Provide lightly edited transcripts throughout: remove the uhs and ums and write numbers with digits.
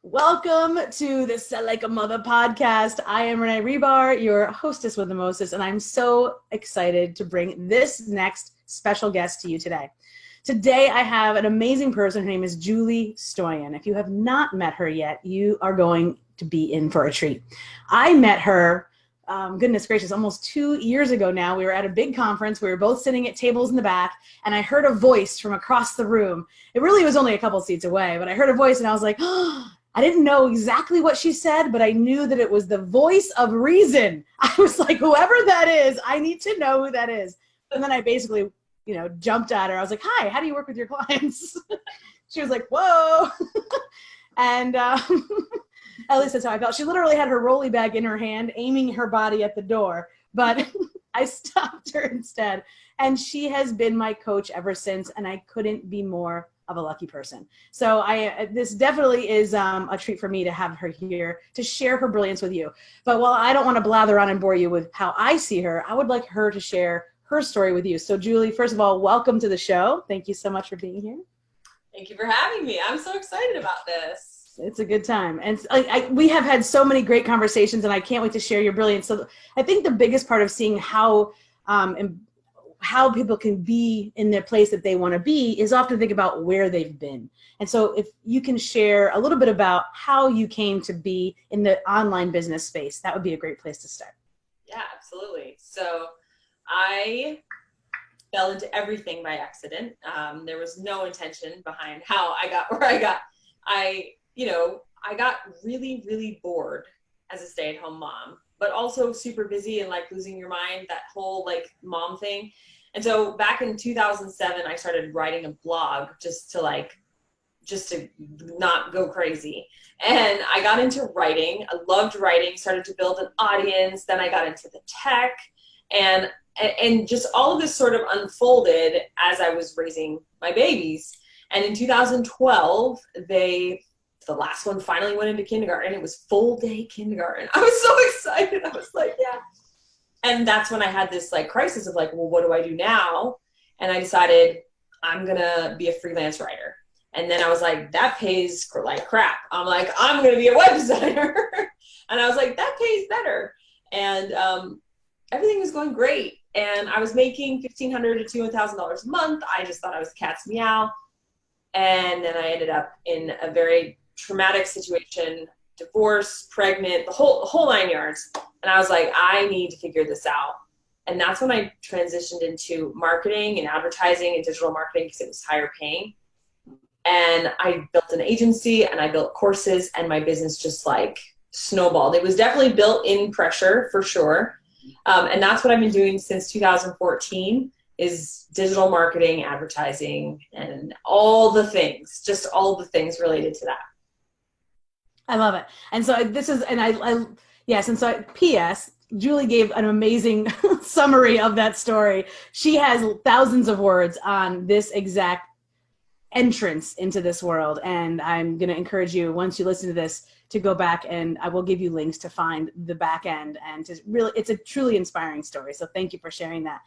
Welcome to the Sell Like a Mother podcast. I am Renee Rebar, your hostess with the mostest, and I'm so excited to bring this next special guest to you today. Today, I have an amazing person. Her name is Julie Stoian. If you have not met her yet, you are going to be in for a treat. I met her, goodness gracious, almost 2 years ago now. We were at a big conference. We were both sitting at tables in the back, and I heard a voice from across the room. It really was only a couple seats away, but I heard a voice, and I was like, oh, I didn't know exactly what she said, but I knew that it was the voice of reason. I was like, whoever that is, I need to know who that is. And then I basically, jumped at her. I was like, hi, how do you work with your clients? She was like, whoa. And at least that's how I felt. She literally had her rolly bag in her hand, aiming her body at the door. But I stopped her instead. And she has been my coach ever since, and I couldn't be more of a lucky person. So this definitely is a treat for me to have her here to share her brilliance with you. But while I don't want to blather on and bore you with how I see her, I would like her to share her story with you. So Julie, first of all, welcome to the show. Thank you so much for being here. Thank you for having me. I'm so excited about this. It's a good time. And we have had so many great conversations, and I can't wait to share your brilliance. So I think the biggest part of seeing how people can be in their place that they want to be is often think about where they've been. And so if you can share a little bit about how you came to be in the online business space, that would be a great place to start. Yeah, absolutely. So I fell into everything by accident. There was no intention behind how I got where I got. I got really, really bored as a stay-at-home mom, but also super busy and like losing your mind, that whole like mom thing. And so back in 2007, I started writing a blog just to not go crazy. And I got into writing. I loved writing, started to build an audience. Then I got into the tech, and just all of this sort of unfolded as I was raising my babies. And in 2012, the last one finally went into kindergarten. It was full day kindergarten. I was so excited. I was like, yeah. And that's when I had this like crisis of like, well, what do I do now? And I decided I'm going to be a freelance writer. And then I was like, that pays like crap. I'm like, I'm going to be a web designer. And I was like, that pays better. And everything was going great. And I was making $1,500 to $2,000 a month. I just thought I was cat's meow. And then I ended up in a very traumatic situation, divorce, pregnant, the whole 9 yards. And I was like, I need to figure this out. And that's when I transitioned into marketing and advertising and digital marketing because it was higher paying. And I built an agency and I built courses, and my business just like snowballed. It was definitely built in pressure for sure. And that's what I've been doing since 2014 is digital marketing, advertising, and all the things related to that. I love it. And so yes. And so P.S. Julie gave an amazing summary of that story. She has thousands of words on this exact entrance into this world. And I'm going to encourage you, once you listen to this, to go back, and I will give you links to find the back end, and to really, it's a truly inspiring story. So thank you for sharing that.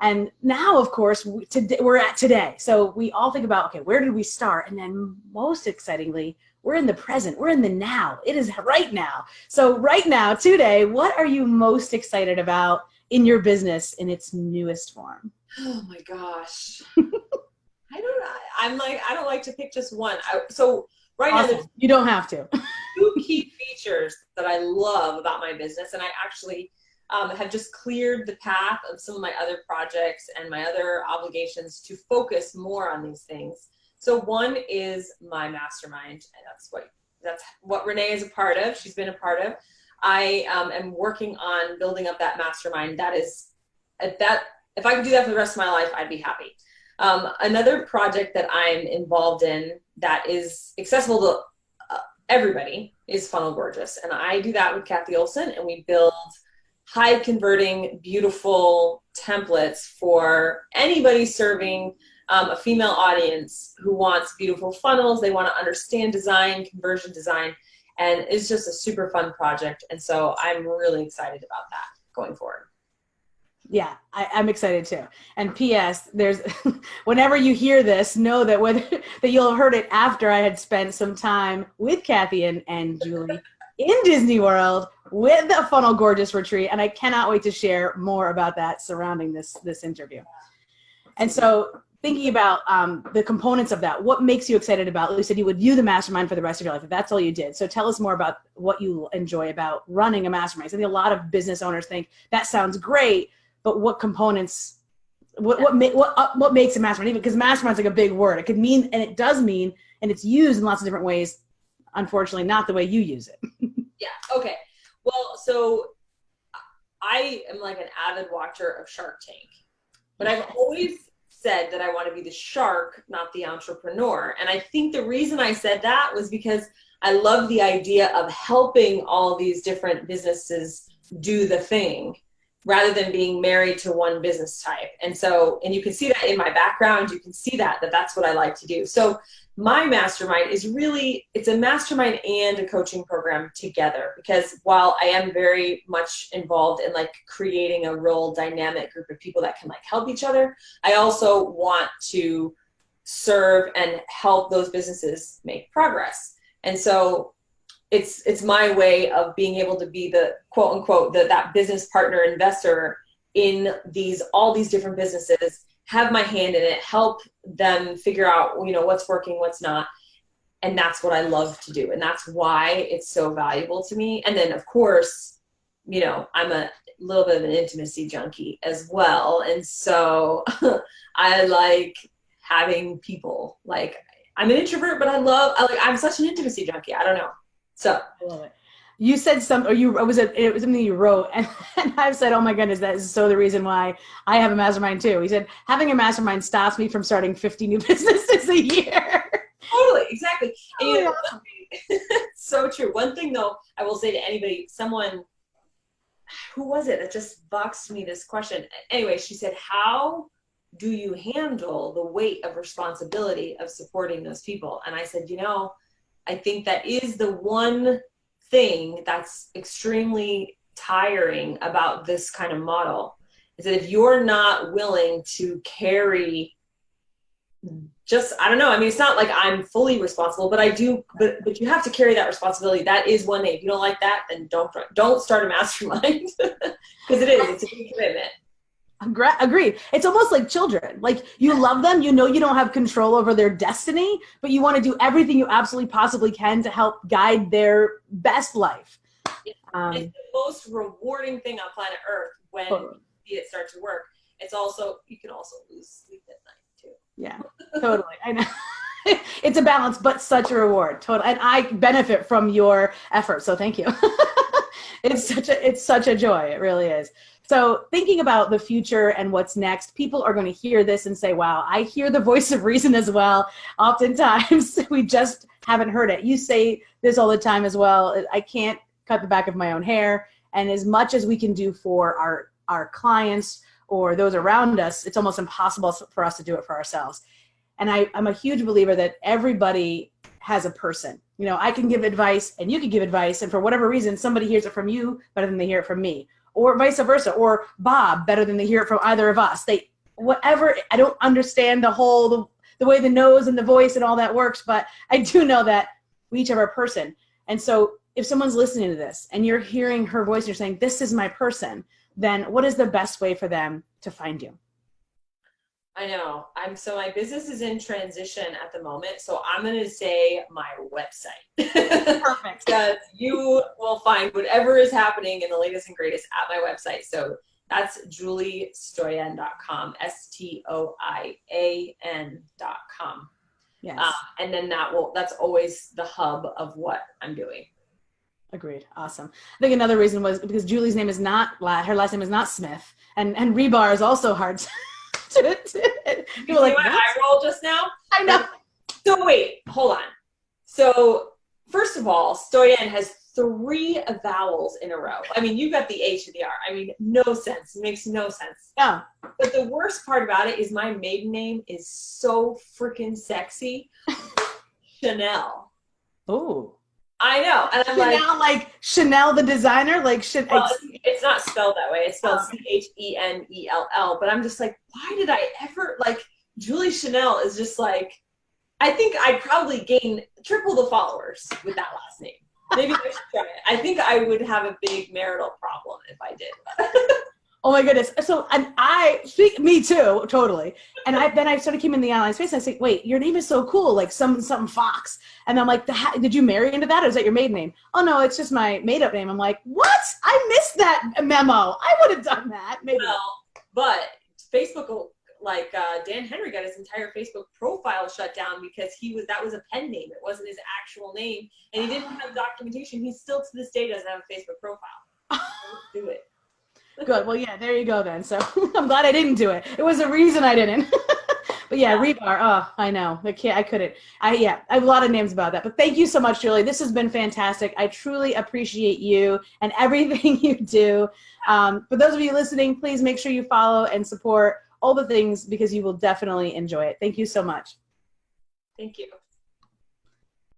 And now, of course, we're at today. So we all think about, okay, where did we start? And then most excitingly, we're in the present. We're in the now. It is right now. So right now, today, what are you most excited about in your business in its newest form? Oh my gosh. I don't like to pick just one. So right awesome. now, you don't have to. Two key features that I love about my business, and I actually have just cleared the path of some of my other projects and my other obligations to focus more on these things. So one is my mastermind, and that's what Renee is a part of. She's been a part of. I am working on building up that mastermind. If I could do that for the rest of my life, I'd be happy. Another project that I'm involved in that is accessible to everybody is Funnel Gorgeous. And I do that with Kathy Olson, and we build high converting, beautiful templates for anybody serving a female audience who wants beautiful funnels. They want to understand design, conversion design, and it's just a super fun project. And so I'm really excited about that going forward. Yeah, I'm excited too. And P.S. There's whenever you hear this, know that whether that you'll have heard it after I had spent some time with Kathy and Julie in Disney World with the Funnel Gorgeous retreat, and I cannot wait to share more about that surrounding this interview. And so, thinking about the components of that, what makes you excited about? You said you would view the mastermind for the rest of your life if that's all you did. So tell us more about what you enjoy about running a mastermind. I think a lot of business owners think that sounds great, but what components, what makes a mastermind? Even because mastermind's like a big word. It could mean, and it does mean, and it's used in lots of different ways. Unfortunately, not the way you use it. Yeah. Okay. Well, so I am like an avid watcher of Shark Tank, but I've always said that I want to be the shark, not the entrepreneur. And I think the reason I said that was because I love the idea of helping all these different businesses do the thing, rather than being married to one business type. And so, and you can see that in my background, you can see that's what I like to do. So my mastermind is really, it's a mastermind and a coaching program together, because while I am very much involved in like creating a real dynamic group of people that can like help each other, I also want to serve and help those businesses make progress. And so it's my way of being able to be the quote unquote that business partner investor in all these different businesses, have my hand in it, help them figure out what's working, what's not. And that's what I love to do, and that's why it's so valuable to me. And then of course, I'm a little bit of an intimacy junkie as well, and so I like having people. Like, I'm an introvert, but I'm such an intimacy junkie. I don't know. So I love it. You said it was something you wrote, and I've said, oh my goodness, that is so the reason why I have a mastermind too. He said, having a mastermind stops me from starting 50 new businesses a year. Totally, exactly. And Awesome. So true. One thing though, I will say to anybody, someone, who was it that just boxed me this question? Anyway, she said, how do you handle the weight of responsibility of supporting those people? And I said, I think that is the one thing that's extremely tiring about this kind of model, is that if you're not willing to carry I don't know. I mean, it's not like I'm fully responsible, but I do, but you have to carry that responsibility. That is one thing. If you don't like that, then don't start a mastermind, because it's a big commitment. Agreed. It's almost like children. Like, you love them, you don't have control over their destiny, but you want to do everything you absolutely possibly can to help guide their best life. It's the most rewarding thing on planet Earth when you see it start to work. You can also lose sleep at night too. Yeah, totally. I know. It's a balance, but such a reward. Totally. And I benefit from your effort, so thank you. It's such a joy. It really is. So thinking about the future and what's next, people are going to hear this and say, wow, I hear the voice of reason as well. Oftentimes, we just haven't heard it. You say this all the time as well. I can't cut the back of my own hair. And as much as we can do for our clients or those around us, it's almost impossible for us to do it for ourselves. And I'm a huge believer that everybody has a person. I can give advice and you can give advice. And for whatever reason, somebody hears it from you better than they hear it from me. Or vice versa, or Bob better than they hear it from either of us. I don't understand the way the nose and the voice and all that works, but I do know that we each have our person. And so if someone's listening to this and you're hearing her voice and you're saying, this is my person, then what is the best way for them to find you? I know. So my business is in transition at the moment, so I'm going to say my website. Perfect. Because you will find whatever is happening in the latest and greatest at my website. So that's juliestoian.com, STOIAN.com. Yes. And then that's always the hub of what I'm doing. Agreed. Awesome. I think another reason was because Julie's name is her last name is not Smith, and rebar is also hard to People like, my eye roll just now? I know. So wait, hold on. So first of all, Stoian has 3 vowels in a row. I mean, you've got the H and the R. I mean, no sense. It makes no sense. Yeah. But the worst part about it is my maiden name is so freaking sexy. Chanel. Oh. I know. And I'm Chanel, like Chanel the designer, like well, it's not spelled that way. It's spelled Chenell. But I'm just like, why did I ever, like, Julie Chanel is just like, I think I'd probably gain triple the followers with that last name. Maybe I should try it. I think I would have a big marital problem if I did. Oh my goodness. So, and me too, totally. And then I started came in the online space and I said, wait, your name is so cool, like something Fox. And I'm like, did you marry into that, or is that your maiden name? Oh no, it's just my made up name. I'm like, what? I missed that memo. I would have done that. Maybe. Well, but Facebook, like Dan Henry got his entire Facebook profile shut down because that was a pen name. It wasn't his actual name. And he didn't have documentation. He still to this day doesn't have a Facebook profile. Do it. Good. Well, yeah, there you go then. So I'm glad I didn't do it. It was a reason I didn't. But yeah, Rebar. Oh, I know. I couldn't. I have a lot of names about that. But thank you so much, Julie. This has been fantastic. I truly appreciate you and everything you do. For those of you listening, please make sure you follow and support all the things because you will definitely enjoy it. Thank you so much. Thank you.